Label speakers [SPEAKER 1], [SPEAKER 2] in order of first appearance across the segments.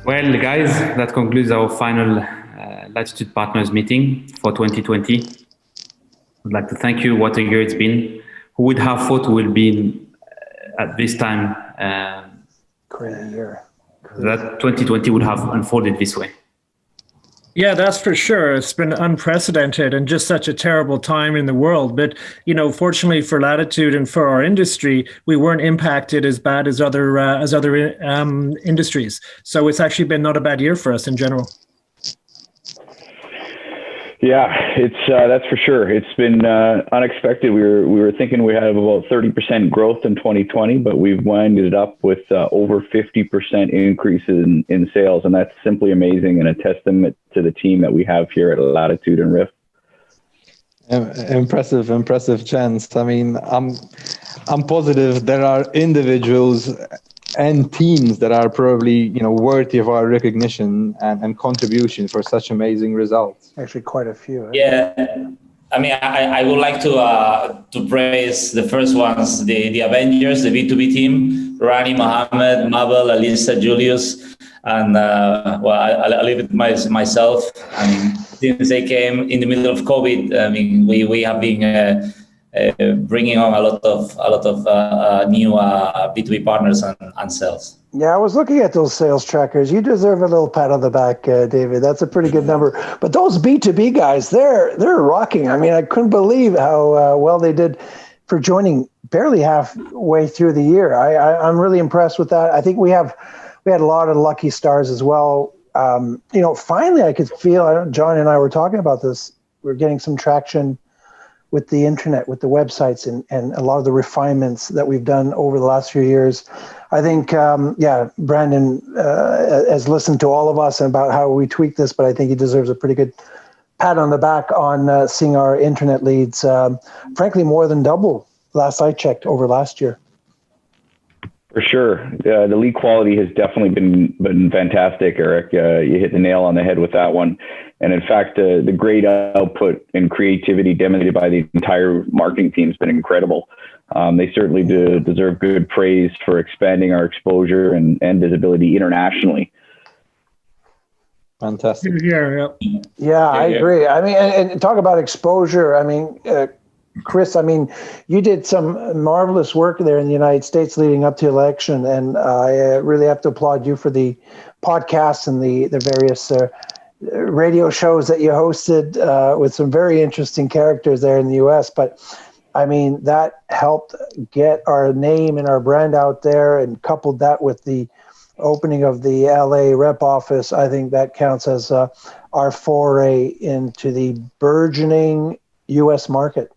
[SPEAKER 1] Well, guys, that concludes our final Latitude Partners meeting for 2020. I'd like to thank you. What a year it's been. Who would have thought we will be at this time
[SPEAKER 2] Crazy year.
[SPEAKER 1] that 2020 would have unfolded this way?
[SPEAKER 3] Yeah, that's for sure. It's been unprecedented and just such a terrible time in the world. But, fortunately for Latitude and for our industry, we weren't impacted as bad as other industries. So it's actually been not a bad year for us in general.
[SPEAKER 4] Yeah, it's that's for sure. It's been unexpected. We were thinking we had about 30% growth in 2020, but we've winded up with over 50% increases in sales, and that's simply amazing and a testament to the team that we have here at Latitude and RIF.
[SPEAKER 5] Impressive, gents. I mean, I'm positive there are individuals and teams that are probably worthy of our recognition and contribution for such amazing results.
[SPEAKER 2] Actually, quite a few. Right?
[SPEAKER 6] Yeah, I mean, I would like to praise the first ones, the Avengers, the B2B team, Rani, Mohammed, Mabel, Alisa, Julius, and I'll leave it myself. I mean, since they came in the middle of COVID, I mean, we have been bringing on a lot of new B2B partners and sales.
[SPEAKER 2] Yeah, I was looking at those sales trackers. You deserve a little pat on the back, David. That's a pretty good number. But those B2B guys, they're rocking. I mean, I couldn't believe how well they did for joining barely halfway through the year. I'm really impressed with that. I think we had a lot of lucky stars as well. Finally, I could feel. John and I were talking about this. We're getting some traction with the internet, with the websites, and a lot of the refinements that we've done over the last few years. I think, Brandon has listened to all of us about how we tweak this, but I think he deserves a pretty good pat on the back on seeing our internet leads, frankly, more than double last I checked over last year.
[SPEAKER 4] For sure. The lead quality has definitely been fantastic, Eric. You hit the nail on the head with that one. And in fact, the great output and creativity demonstrated by the entire marketing team has been incredible. They certainly deserve good praise for expanding our exposure and visibility internationally.
[SPEAKER 5] Fantastic.
[SPEAKER 2] Yeah, I agree. I mean, and talk about exposure. I mean, Chris, you did some marvelous work there in the United States leading up to election, and I really have to applaud you for the podcasts and the various radio shows that you hosted with some very interesting characters there in the U.S. But I mean, that helped get our name and our brand out there, and coupled that with the opening of the LA rep office. I think that counts as our foray into the burgeoning U.S. market.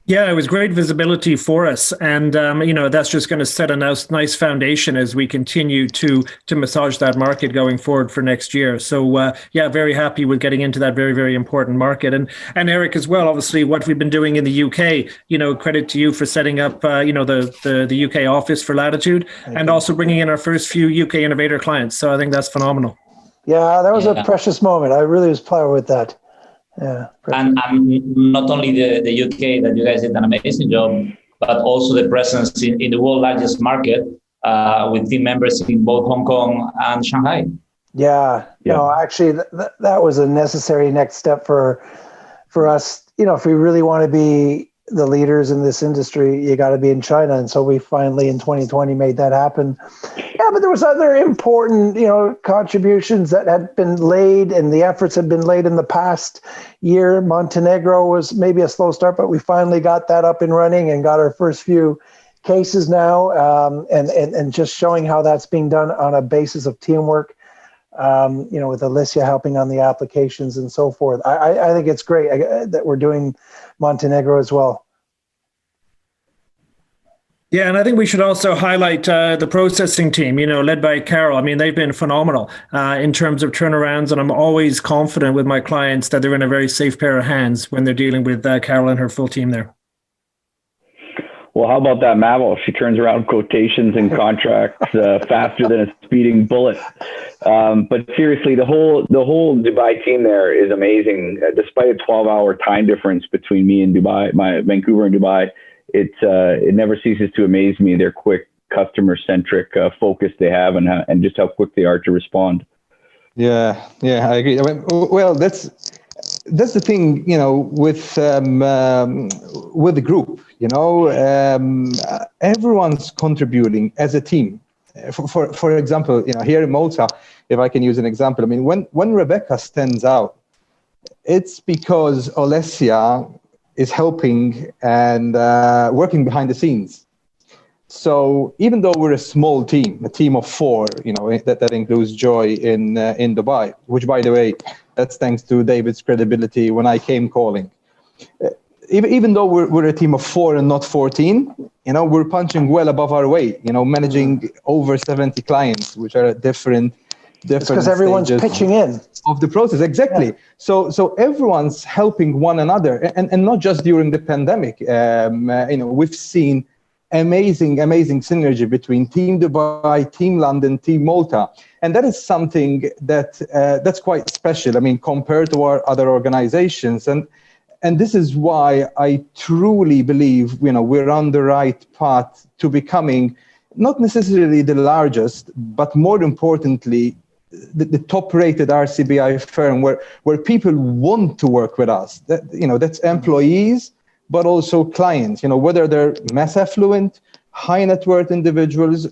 [SPEAKER 3] Yeah, it was great visibility for us. And, that's just going to set a nice foundation as we continue to massage that market going forward for next year. So, very happy with getting into that very, very important market. And Eric as well, obviously, what we've been doing in the UK, credit to you for setting up, the UK office for Latitude and also bringing in our first few UK innovator clients. So I think that's phenomenal.
[SPEAKER 2] Yeah, that was a precious moment. I really was proud with that. Yeah,
[SPEAKER 6] and not only the UK, that you guys did an amazing job, but also the presence in the world largest market with team members in both Hong Kong and Shanghai.
[SPEAKER 2] Yeah. No, actually, that was a necessary next step for us. If we really want to be the leaders in this industry, you got to be in China. And so we finally in 2020 made that happen. Yeah, but there was other important, contributions that had been laid, and the efforts had been laid in the past year. Montenegro was maybe a slow start, but we finally got that up and running and got our first few cases now, and just showing how that's being done on a basis of teamwork, with Alicia helping on the applications and so forth. I think it's great that we're doing Montenegro as well.
[SPEAKER 3] Yeah, and I think we should also highlight the processing team, led by Carol. I mean, they've been phenomenal in terms of turnarounds, and I'm always confident with my clients that they're in a very safe pair of hands when they're dealing with Carol and her full team there.
[SPEAKER 4] Well, how about that Mabel? She turns around quotations and contracts faster than a speeding bullet. But seriously, the whole Dubai team there is amazing. Despite a 12-hour time difference between me and Dubai, Vancouver and Dubai, it never ceases to amaze me. Their quick customer-centric focus they have, and just how quick they are to respond.
[SPEAKER 5] Yeah, I agree. I mean, well, that's the thing, with the group. Everyone's contributing as a team. For example, here in Malta, if I can use an example, I mean, when Rebecca stands out, it's because Alessia is helping and working behind the scenes. So even though we're a small team, a team of 4, that includes Joy in Dubai, which, by the way, that's thanks to David's credibility when I came calling. Even though we're a team of 4 and not 14, we're punching well above our weight. Managing over 70 clients, which are at different
[SPEAKER 2] because everyone's pitching in
[SPEAKER 5] of the process. Exactly. Yeah. So everyone's helping one another, and not just during the pandemic. We've seen amazing synergy between Team Dubai, Team London, Team Malta, and that is something that's quite special. I mean, compared to our other organizations, and this is why I truly believe we're on the right path to becoming not necessarily the largest, but more importantly, the top-rated RCBI firm where people want to work with us. That's employees, but also clients, whether they're mass affluent, high net worth individuals,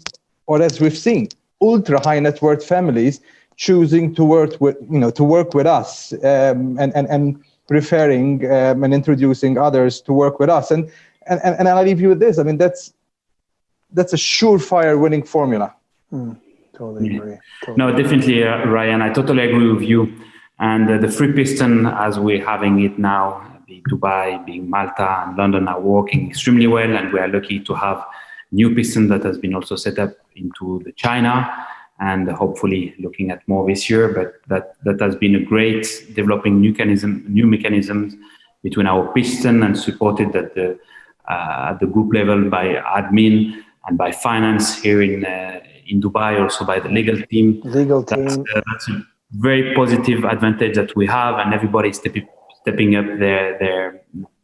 [SPEAKER 5] or, as we've seen, ultra high net worth families choosing to work with us, and referring and introducing others to work with us. And I'll leave you with this. I mean, that's a surefire winning formula.
[SPEAKER 2] Totally agree.
[SPEAKER 1] No, definitely, Ryan. I totally agree with you. And the free piston, as we're having it now, being Dubai, being Malta, and London, are working extremely well. And we are lucky to have new piston that has been also set up into the China, and hopefully looking at more this year. But that has been a great developing new mechanisms between our piston, and supported at the group level by admin and by finance here in Dubai, also by the legal team. That's a very positive advantage that we have, and everybody is stepping up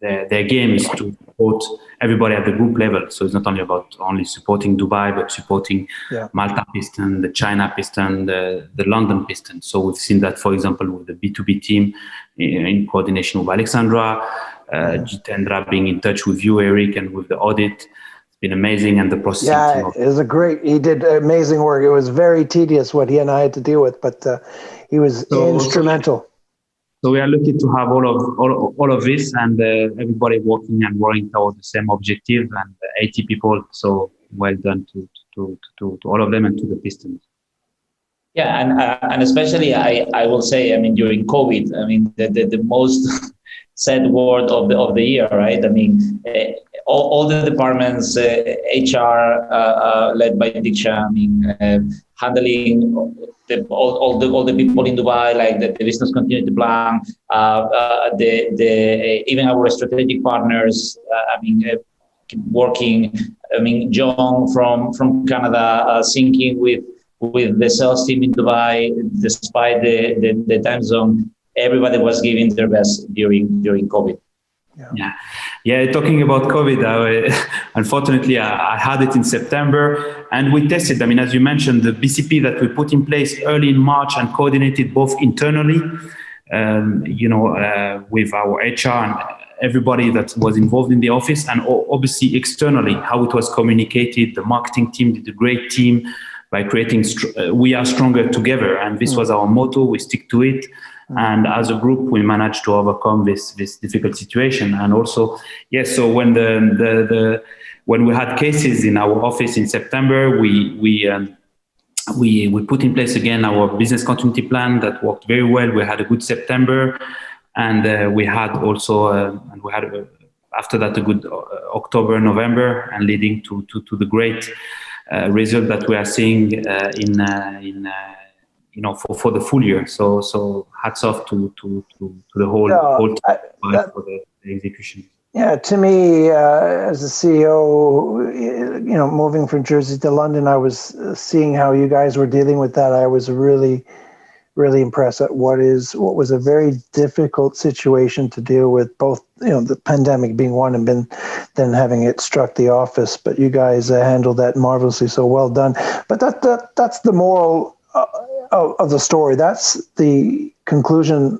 [SPEAKER 1] their games to support everybody at the group level. So it's not only about supporting Dubai, but supporting Malta piston, the China piston, the London piston. So we've seen that, for example, with the B2B team in coordination with Alexandra, Jitendra being in touch with you, Eric, and with the audit. Been amazing, and the processing team.
[SPEAKER 2] Yeah, he did amazing work. It was very tedious what he and I had to deal with, but he was instrumental.
[SPEAKER 1] So we are lucky to have all of this, and everybody working towards the same objective, and 80 people. So well done to all of them and to the Pistons.
[SPEAKER 6] Yeah, and especially I will say, I mean, during COVID, I mean, the most sad word of the year, right? I mean, all the departments, HR led by Diksha, I mean, handling all the people in Dubai, like the business continuity plan, even our strategic partners, I mean, working. I mean, John from Canada, syncing with the sales team in Dubai, despite the time zone. Everybody was giving their best during COVID.
[SPEAKER 1] Yeah. Talking about COVID, unfortunately, I had it in September, and we tested. I mean, as you mentioned, the BCP that we put in place early in March and coordinated both internally, with our HR and everybody that was involved in the office, and obviously externally, how it was communicated. The marketing team did a great team by creating we are stronger together, and this was our motto. We stick to it. And as a group, we managed to overcome this difficult situation. And also, so when when we had cases in our office in September, we put in place again our business continuity plan that worked very well. We had a good September, and we had also after that a good October, November, and leading to the great result that we are seeing for the full year. So hats off to the whole team for the execution.
[SPEAKER 2] Yeah, to me, as a CEO, moving from Jersey to London, I was seeing how you guys were dealing with that. I was really, really impressed at what was a very difficult situation to deal with, both the pandemic being one and then having it struck the office. But you guys handled that marvelously, so well done. But that's the moral of the story. That's the conclusion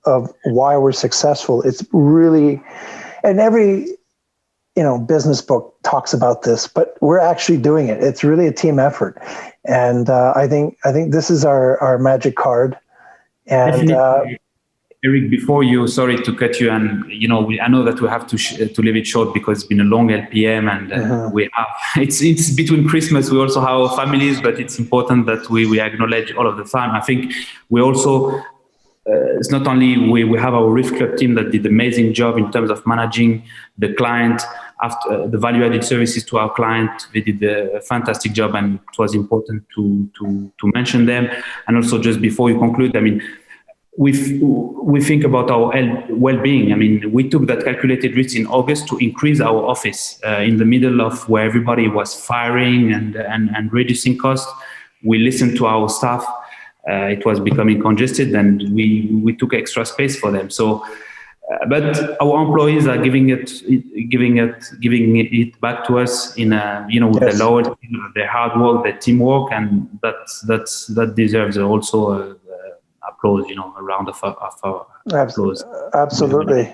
[SPEAKER 2] of why we're successful. It's really, and every business book talks about this, but we're actually doing it. It's really a team effort, and I think this is our magic card. And
[SPEAKER 1] Eric, before you, sorry to cut you, and I know that we have to leave it short because it's been a long LPM, and we have it's between Christmas. We also have our families, but it's important that we acknowledge all of the time. I think we also. It's not only we have our RIF Club team that did an amazing job in terms of managing the client after the value-added services to our client. They did a fantastic job, and it was important to mention them. And also, just before you conclude, I mean, we think about our well-being. I mean, we took that calculated risk in August to increase our office in the middle of where everybody was firing and reducing costs. We listened to our staff. It was becoming congested, and we took extra space for them. So, but our employees are giving it back to us in with the loyalty, their hard work, their teamwork, and that deserves also applause. A round of applause. Absolutely.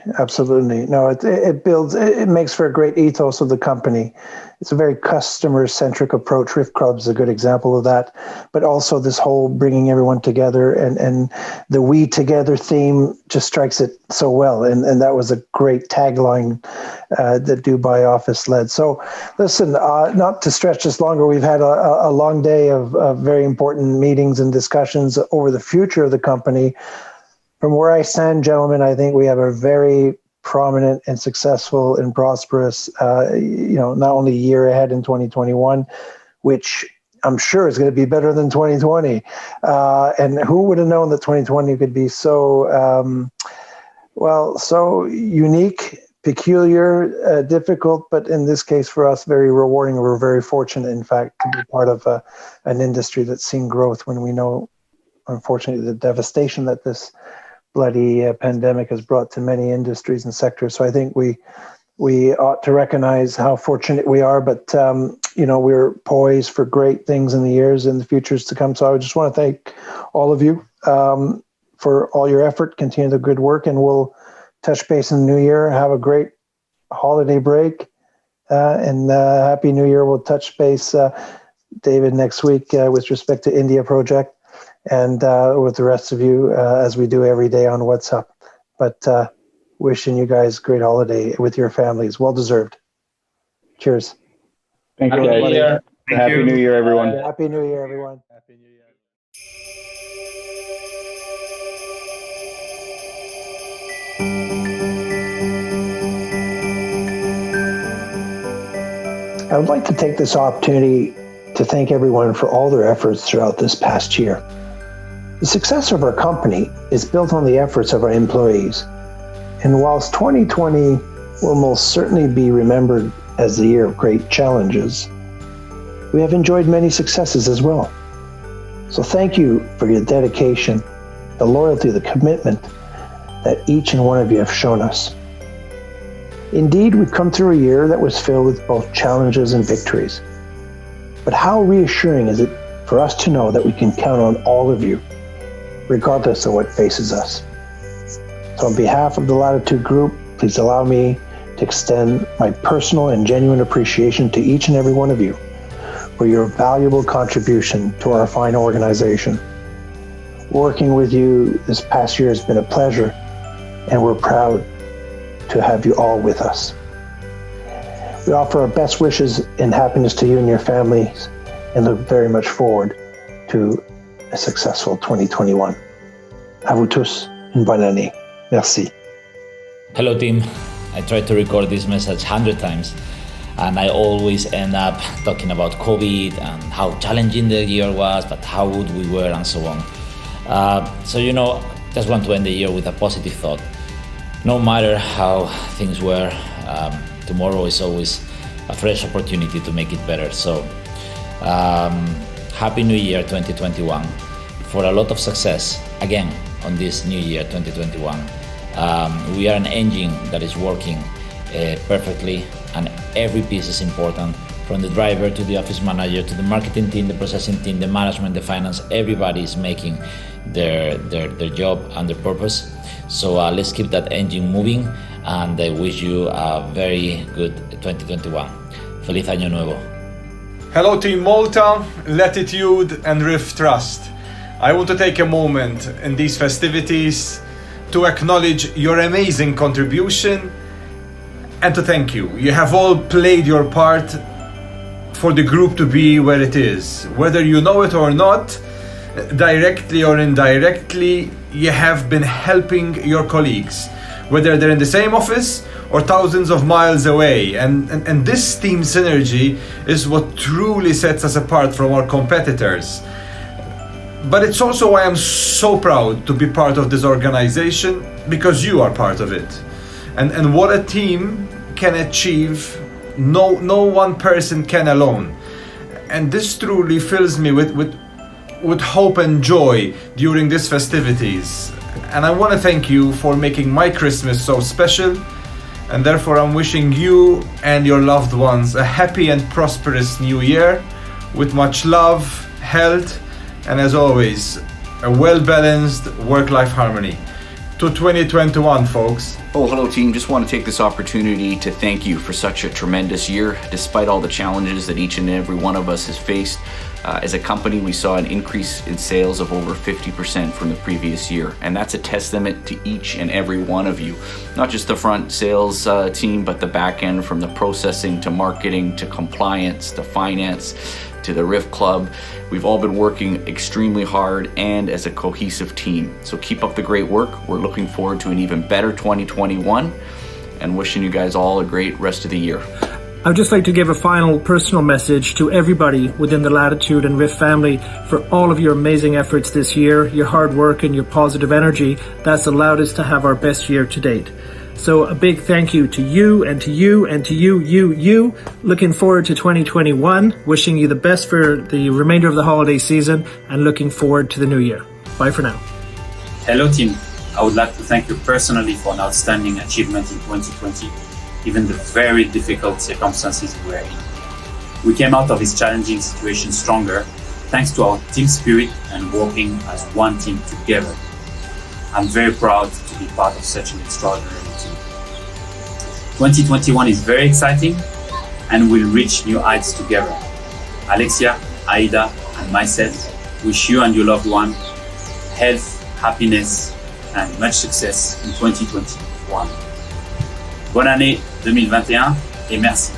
[SPEAKER 1] No, it builds. It makes for a great ethos of the company. It's a very customer-centric approach. RIF Club is a good example of that, but also this whole bringing everyone together and the "we together" theme just strikes it so well. And that was a great tagline that Dubai office led. So listen, not to stretch this longer, we've had a long day of very important meetings and discussions over the future of the company. From where I stand, gentlemen, I think we have a very prominent and successful and prosperous, not only year ahead in 2021, which I'm sure is going to be better than 2020. And who would have known that 2020 could be so unique, peculiar, difficult, but in this case for us, very rewarding. We're very fortunate, in fact, to be part of an industry that's seen growth when we know, unfortunately, the devastation that this bloody pandemic has brought to many industries and sectors. So I think we ought to recognize how fortunate we are, but we're poised for great things in the years and the futures to come. So I just want to thank all of you for all your effort, continue the good work, and we'll touch base in the new year. Have a great holiday break, and Happy New Year. We'll touch base, David, next week with respect to India project, and with the rest of you as we do every day on WhatsApp. But wishing you guys great holiday with your families. Well deserved. Cheers.
[SPEAKER 4] Thanks, guys. Happy New Year, everyone.
[SPEAKER 2] Happy New Year, everyone.
[SPEAKER 5] Happy New Year.
[SPEAKER 2] I would like to take this opportunity to thank everyone for all their efforts throughout this past year. The success of our company is built on the efforts of our employees. And whilst 2020 will most certainly be remembered as the year of great challenges, we have enjoyed many successes as well. So thank you for your dedication, the loyalty, the commitment that each and one of you have shown us. Indeed, we've come through a year that was filled with both challenges and victories. But how reassuring is it for us to know that we can count on all of you, regardless of what faces us. So on behalf of the Latitude Group, please allow me to extend my personal and genuine appreciation to each and every one of you for your valuable contribution to our fine organization. Working with you this past year has been a pleasure, and we're proud to have you all with us. We offer our best wishes and happiness to you and your families, and look very much forward to a successful 2021. À vous tous, une bonne année. Merci.
[SPEAKER 6] Hello, team. I tried to record this message 100 times, and I always end up talking about COVID and how challenging the year was, but how good we were, and so on. Just want to end the year with a positive thought. No matter how things were, tomorrow is always a fresh opportunity to make it better. So, Happy New Year 2021 for a lot of success again on this new year 2021. We are an engine that is working perfectly, and every piece is important, from the driver to the office manager to the marketing team, the processing team, the management, the finance. Everybody is making their job and their purpose. So let's keep that engine moving, and I wish you a very good 2021. Feliz Año Nuevo.
[SPEAKER 7] Hello Team Malta, Latitude and RIF Trust. I want to take a moment in these festivities to acknowledge your amazing contribution and to thank you. You have all played your part for the group to be where it is. Whether you know it or not, directly or indirectly, you have been helping your colleagues, whether they're in the same office or thousands of miles away. And this team synergy is what truly sets us apart from our competitors. But it's also why I'm so proud to be part of this organization, because you are part of it. And what a team can achieve, no one person can alone. And this truly fills me with hope and joy during these festivities. And I want to thank you for making my Christmas so special. And therefore I'm wishing you and your loved ones a happy and prosperous new year with much love, health, and as always, a well-balanced work-life harmony. To 2021, folks.
[SPEAKER 8] Oh, hello team. Just want to take this opportunity to thank you for such a tremendous year. Despite all the challenges that each and every one of us has faced, as a company, we saw an increase in sales of over 50% from the previous year. And that's a testament to each and every one of you. Not just the front sales team, but the back end, from the processing to marketing to compliance to finance to the RIF Club. We've all been working extremely hard and as a cohesive team. So keep up the great work. We're looking forward to an even better 2021 and wishing you guys all a great rest of the year.
[SPEAKER 3] I'd just like to give a final personal message to everybody within the Latitude and RIF family for all of your amazing efforts this year, your hard work and your positive energy that's allowed us to have our best year to date. So a big thank you to you and to you and to you. Looking forward to 2021, wishing you the best for the remainder of the holiday season and looking forward to the new year. Bye for now.
[SPEAKER 9] Hello team, I would like to thank you personally for an outstanding achievement in 2020, given the very difficult circumstances we were in. We came out of this challenging situation stronger thanks to our team spirit and working as one team together. I'm very proud to be part of such an extraordinary team. 2021 is very exciting and we'll reach new heights together. Alexia, Aida, and myself wish you and your loved one health, happiness, and much success in 2021. Bonne année 2021 et merci.